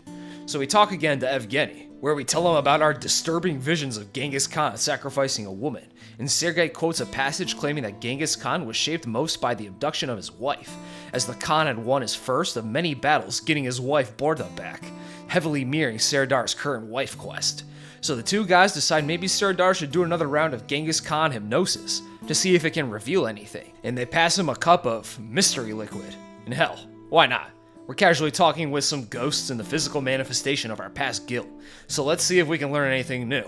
So we talk again to Evgeny, where we tell him about our disturbing visions of Genghis Khan sacrificing a woman, and Sergei quotes a passage claiming that Genghis Khan was shaped most by the abduction of his wife, as the Khan had won his first of many battles getting his wife Borda back, heavily mirroring Serdar's current wife quest. So the two guys decide maybe Serdar should do another round of Genghis Khan hypnosis to see if it can reveal anything, and they pass him a cup of mystery liquid. And hell, why not? We're casually talking with some ghosts and the physical manifestation of our past guilt, so let's see if we can learn anything new.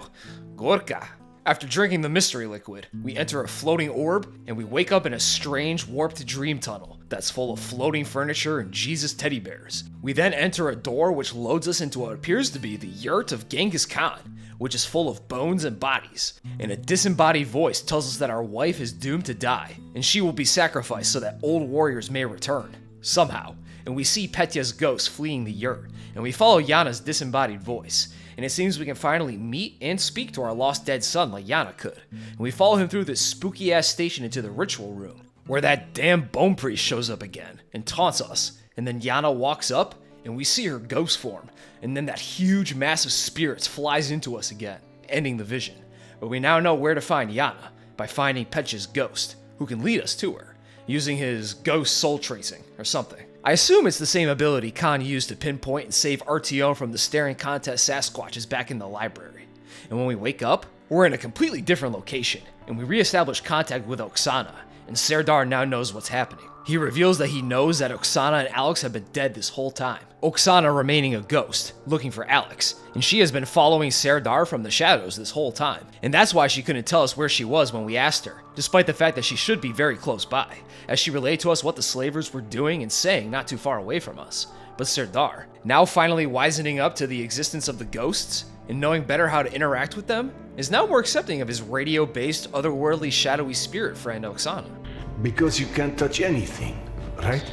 Gorka. After drinking the mystery liquid, we enter a floating orb, and we wake up in a strange, warped dream tunnel that's full of floating furniture and Jesus teddy bears. We then enter a door which loads us into what appears to be the yurt of Genghis Khan, which is full of bones and bodies. And a disembodied voice tells us that our wife is doomed to die, and she will be sacrificed so that old warriors may return, somehow. And we see Petya's ghost fleeing the yurt, and we follow Yana's disembodied voice. And it seems we can finally meet and speak to our lost dead son like Yana could. And we follow him through this spooky ass station into the ritual room, where that damn bone priest shows up again and taunts us. And then Yana walks up, and we see her ghost form, and then that huge mass of spirits flies into us again, ending the vision. But we now know where to find Yana, by finding Petya's ghost, who can lead us to her, using his ghost soul tracing or something. I assume it's the same ability Khan used to pinpoint and save RTO from the staring contest Sasquatches back in the library. And when we wake up, we're in a completely different location, and we reestablish contact with Oksana, and Serdar now knows what's happening. He reveals that he knows that Oksana and Alex have been dead this whole time. Oksana remaining a ghost, looking for Alex, and she has been following Serdar from the shadows this whole time. And that's why she couldn't tell us where she was when we asked her, despite the fact that she should be very close by, as she relayed to us what the slavers were doing and saying not too far away from us. But Serdar, now finally wisening up to the existence of the ghosts, and knowing better how to interact with them, is now more accepting of his radio-based, otherworldly, shadowy spirit friend Oksana. Because you can't touch anything, right?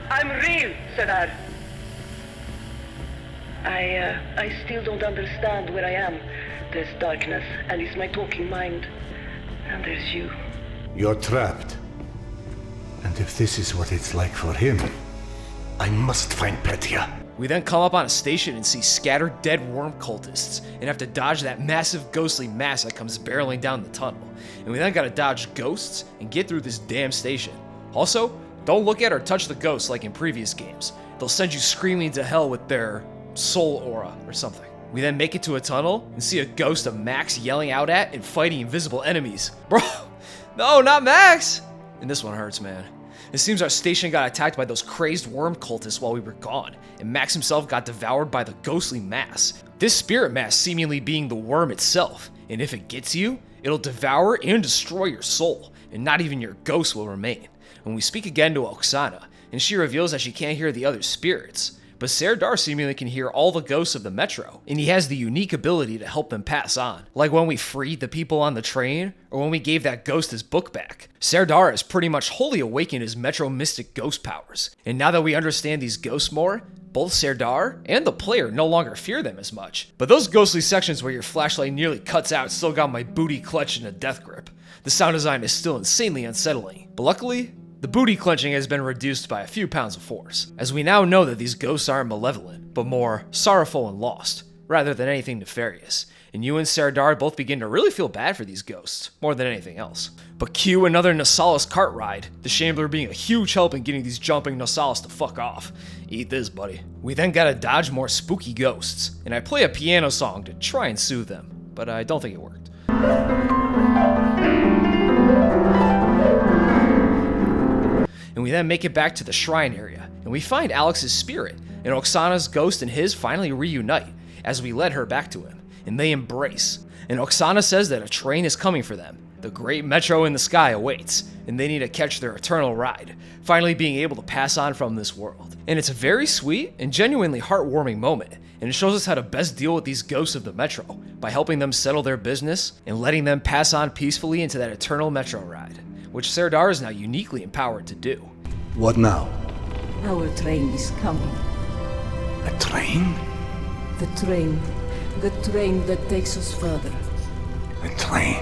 I'm real, Serdar. I still don't understand where I am. There's darkness, and it's my talking mind. And there's you. You're trapped. And if this is what it's like for him, I must find Petya. We then come up on a station and see scattered dead worm cultists, and have to dodge that massive ghostly mass that comes barreling down the tunnel. And we then gotta dodge ghosts and get through this damn station. Also, Don't look at or touch the ghosts like in previous games. They'll send you screaming to hell with their soul aura or something. We then make it to a tunnel and see a ghost of Max yelling out at and fighting invisible enemies. Bro, no, not Max! And this one hurts, man. It seems our station got attacked by those crazed worm cultists while we were gone, and Max himself got devoured by the ghostly mass. This spirit mass seemingly being the worm itself, and if it gets you, it'll devour and destroy your soul, and not even your ghost will remain. When we speak again to Oksana, and she reveals that she can't hear the other spirits, but Serdar seemingly can hear all the ghosts of the metro, and he has the unique ability to help them pass on. Like when we freed the people on the train, or when we gave that ghost his book back. Serdar has pretty much wholly awakened his metro mystic ghost powers, and now that we understand these ghosts more, both Serdar and the player no longer fear them as much. But those ghostly sections where your flashlight nearly cuts out still got my booty clutched in a death grip. The sound design is still insanely unsettling, but luckily, the booty clenching has been reduced by a few pounds of force, as we now know that these ghosts aren't malevolent, but more sorrowful and lost, rather than anything nefarious. And you and Serdar both begin to really feel bad for these ghosts, more than anything else. But cue another Nasalis cart ride, the Shambler being a huge help in getting these jumping Nasalis to fuck off. Eat this, buddy. We then gotta dodge more spooky ghosts, and I play a piano song to try and soothe them, but I don't think it worked. And we then make it back to the shrine area, and we find Alex's spirit, and Oksana's ghost and his finally reunite, as we led her back to him, and they embrace. And Oksana says that a train is coming for them. The great metro in the sky awaits, and they need to catch their eternal ride, finally being able to pass on from this world. And it's a very sweet and genuinely heartwarming moment, and it shows us how to best deal with these ghosts of the metro, by helping them settle their business, and letting them pass on peacefully into that eternal metro ride, which Serdar is now uniquely empowered to do. What now? Our train is coming. A train? The train that takes us further. A train?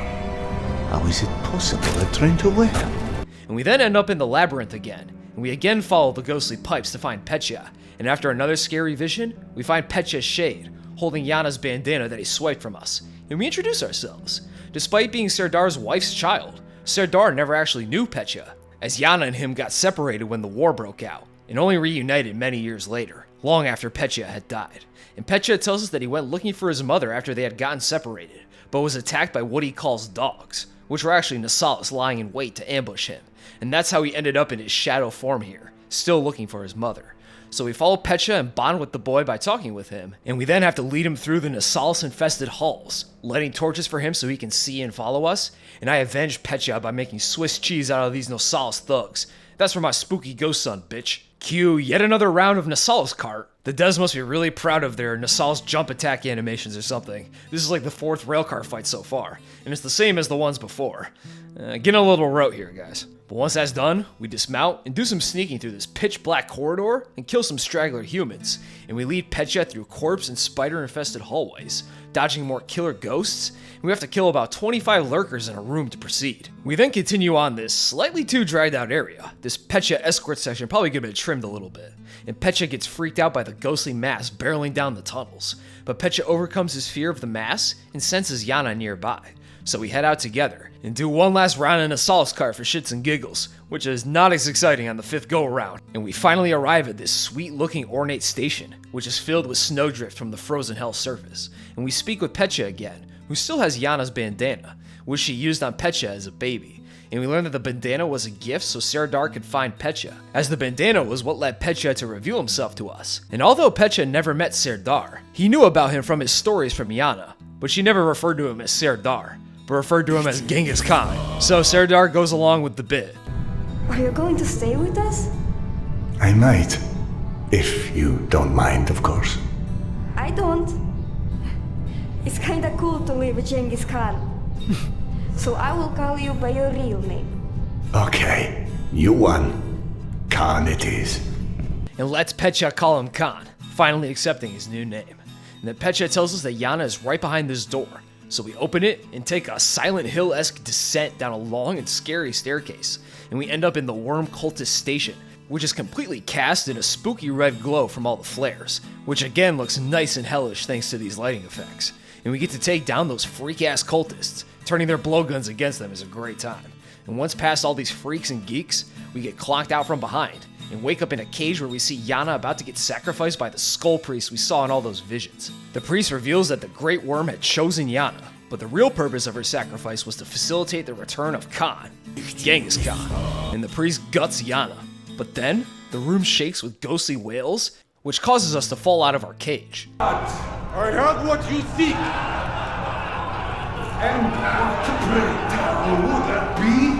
How is it possible? A train to where? And we then end up in the labyrinth again, and we again follow the ghostly pipes to find Petya, and after another scary vision, we find Petya's shade, holding Yana's bandana that he swiped from us, and we introduce ourselves. Despite being Serdar's wife's child, Serdar never actually knew Petya, as Yana and him got separated when the war broke out, and only reunited many years later, long after Petya had died. And Petya tells us that he went looking for his mother after they had gotten separated, but was attacked by what he calls dogs, which were actually Nasalis lying in wait to ambush him, and that's how he ended up in his shadow form here, still looking for his mother. So we follow Petya and bond with the boy by talking with him, and we then have to lead him through the Nasalis-infested halls, lighting torches for him so he can see and follow us, and I avenge Petya by making Swiss cheese out of these Nasalis thugs. That's for my spooky ghost son, bitch. Cue yet another round of Nasalis cart. The devs must be really proud of their Nasalis jump attack animations or something. This is like the 4th railcar fight so far, and it's the same as the ones before. Getting a little rote here, guys. But once that's done, we dismount and do some sneaking through this pitch black corridor and kill some straggler humans, and we lead Petya through corpse and spider infested hallways, dodging more killer ghosts, and we have to kill about 25 lurkers in a room to proceed. We then continue on this slightly too dragged out area. This Petya escort section probably could have been trimmed a little bit, and Petya gets freaked out by the ghostly mass barreling down the tunnels, but Petya overcomes his fear of the mass and senses Yana nearby. So we head out together and do one last round in a Nasalis cart for shits and giggles, which is not as exciting on the 5th go around. And we finally arrive at this sweet looking ornate station, which is filled with snowdrift from the frozen hell surface. And we speak with Petya again, who still has Yana's bandana, which she used on Petya as a baby. And we learn that the bandana was a gift so Serdar could find Petya, as the bandana was what led Petya to reveal himself to us. And although Petya never met Serdar, he knew about him from his stories from Yana, but she never referred to him as Serdar, but referred to him as Genghis Khan. So Serdar goes along with the bit. Are you going to stay with us? I might. If you don't mind, of course. I don't. It's kinda cool to live with Genghis Khan. So I will call you by your real name. Okay, you won. Khan it is. And lets Petya call him Khan, finally accepting his new name. And then Petya tells us that Yana is right behind this door, so we open it and take a Silent Hill-esque descent down a long and scary staircase, and we end up in the Worm Cultist Station, which is completely cast in a spooky red glow from all the flares, which again looks nice and hellish thanks to these lighting effects. And we get to take down those freak-ass cultists. Turning their blowguns against them is a great time. And once past all these freaks and geeks, we get clonked out from behind and wake up in a cage where we see Yana about to get sacrificed by the skull priest we saw in all those visions. The priest reveals that the Great Worm had chosen Yana, but the real purpose of her sacrifice was to facilitate the return of Khan, Genghis Khan, and the priest guts Yana. But then, the room shakes with ghostly wails, which causes us to fall out of our cage. I heard what you seek. And who would that be?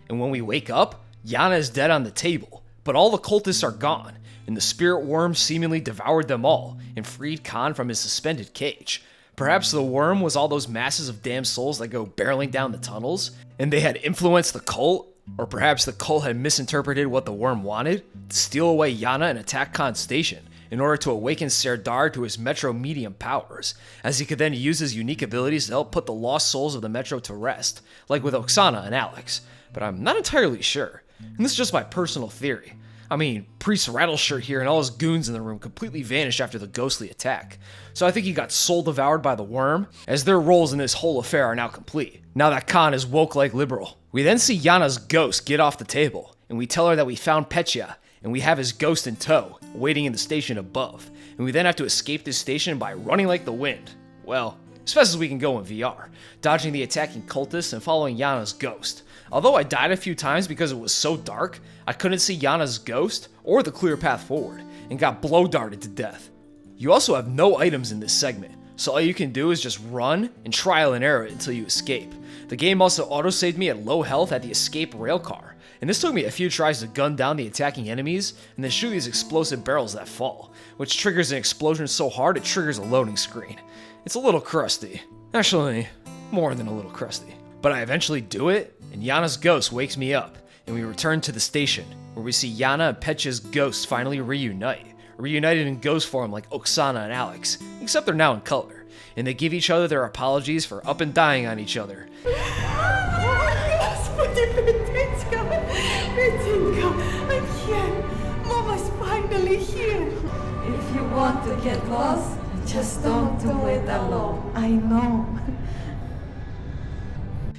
And when we wake up, Yana is dead on the table, but all the cultists are gone, and the spirit worm seemingly devoured them all and freed Khan from his suspended cage. Perhaps the worm was all those masses of damned souls that go barreling down the tunnels, and they had influenced the cult, or perhaps the cult had misinterpreted what the worm wanted, to steal away Yana and attack Khan's station, in order to awaken Serdar to his Metro medium powers, as he could then use his unique abilities to help put the lost souls of the Metro to rest, like with Oksana and Alex. But I'm not entirely sure, and this is just my personal theory. I mean, Priest Rattleshirt here and all his goons in the room completely vanished after the ghostly attack, so I think he got soul devoured by the worm, as their roles in this whole affair are now complete, now that Khan is woke like liberal. We then see Yana's ghost get off the table, and we tell her that we found Petya, and we have his ghost in tow, waiting in the station above, and we then have to escape this station by running like the wind. Well, as fast as we can go in VR, dodging the attacking cultists and following Yana's ghost. Although I died a few times because it was so dark, I couldn't see Yana's ghost or the clear path forward, and got blow darted to death. You also have no items in this segment, so all you can do is just run and trial and error it until you escape. The game also autosaved me at low health at the escape railcar, and this took me a few tries to gun down the attacking enemies and then shoot these explosive barrels that fall, which triggers an explosion so hard it triggers a loading screen. It's a little crusty. Actually, more than a little crusty. But I eventually do it, and Yana's ghost wakes me up, and we return to the station, where we see Yana and Petya's ghosts finally reunited in ghost form like Oksana and Alex, except they're now in color, and they give each other their apologies for up and dying on each other. I'm here. Mama's finally here. If you want to get lost, just don't do it alone. I know.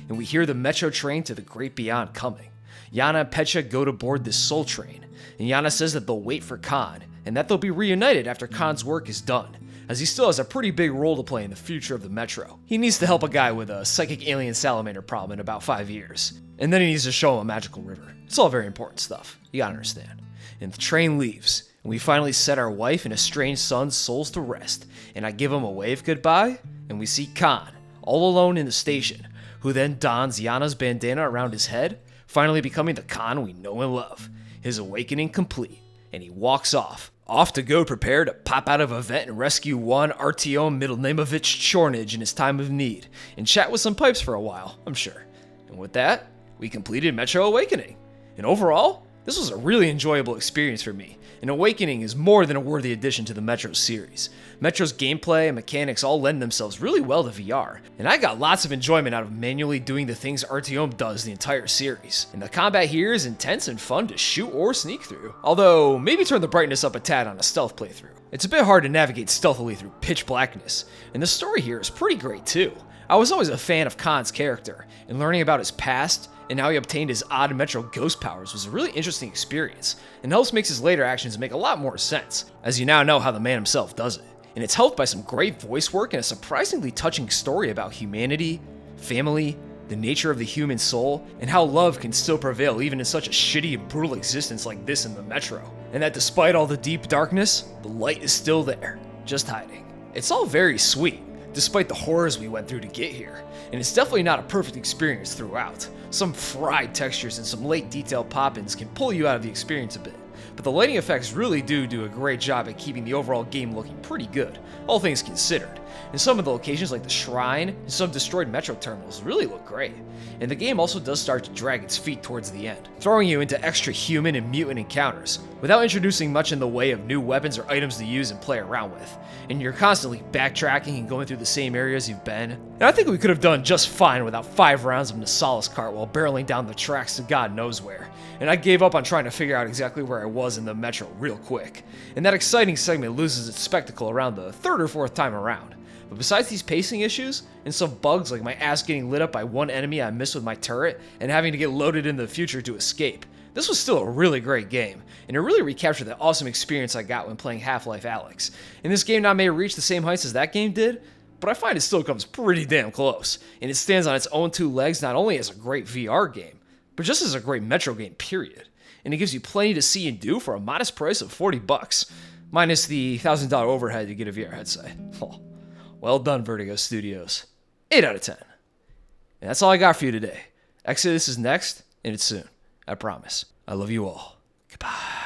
And we hear the metro train to the great beyond coming. Yana and Petya go to board this soul train, and Yana says that they'll wait for Khan, and that they'll be reunited after Khan's work is done, as he still has a pretty big role to play in the future of the Metro. He needs to help a guy with a psychic alien salamander problem in about 5 years, and then he needs to show him a magical river. It's all very important stuff, you gotta understand. And the train leaves, and we finally set our wife and estranged son's souls to rest, and I give him a wave goodbye, and we see Khan, all alone in the station, who then dons Yana's bandana around his head, finally becoming the Khan we know and love. His awakening complete, and he walks off to go prepare to pop out of a vent and rescue one Artyom Middlenamovich Chornage in his time of need, and chat with some pipes for a while, I'm sure. And with that, we completed Metro Awakening. And overall, this was a really enjoyable experience for me, and Awakening is more than a worthy addition to the Metro series. Metro's gameplay and mechanics all lend themselves really well to VR, and I got lots of enjoyment out of manually doing the things Artyom does the entire series. And the combat here is intense and fun to shoot or sneak through, although maybe turn the brightness up a tad on a stealth playthrough. It's a bit hard to navigate stealthily through pitch blackness, and the story here is pretty great too. I was always a fan of Khan's character, and learning about his past and how he obtained his odd Metro ghost powers was a really interesting experience, and helps make his later actions make a lot more sense, as you now know how the man himself does it. And it's helped by some great voice work and a surprisingly touching story about humanity, family, the nature of the human soul, and how love can still prevail even in such a shitty and brutal existence like this in the Metro. And that despite all the deep darkness, the light is still there, just hiding. It's all very sweet, despite the horrors we went through to get here, and it's definitely not a perfect experience throughout. Some fried textures and some late detail pop-ins can pull you out of the experience a bit, but the lighting effects really do a great job at keeping the overall game looking pretty good, all things considered. And some of the locations like the shrine and some destroyed metro terminals really look great. And the game also does start to drag its feet towards the end, throwing you into extra human and mutant encounters, without introducing much in the way of new weapons or items to use and play around with. And you're constantly backtracking and going through the same areas you've been. And I think we could have done just fine without 5 rounds of Nasalis cart while barreling down the tracks to God knows where. And I gave up on trying to figure out exactly where I was in the metro real quick. And that exciting segment loses its spectacle around the 3rd or 4th time around. But besides these pacing issues, and some bugs like my ass getting lit up by one enemy I missed with my turret, and having to get loaded into the future to escape, this was still a really great game, and it really recaptured that awesome experience I got when playing Half-Life Alyx. And this game not may reach the same heights as that game did, but I find it still comes pretty damn close, and it stands on its own 2 legs not only as a great VR game, but just as a great Metro game period. And it gives you plenty to see and do for a modest price of $40, minus the $1,000 overhead to get a VR headset. Oh, well done, Vertigo Studios. 8 out of 10. And that's all I got for you today. Exodus is next, and it's soon. I promise. I love you all. Goodbye.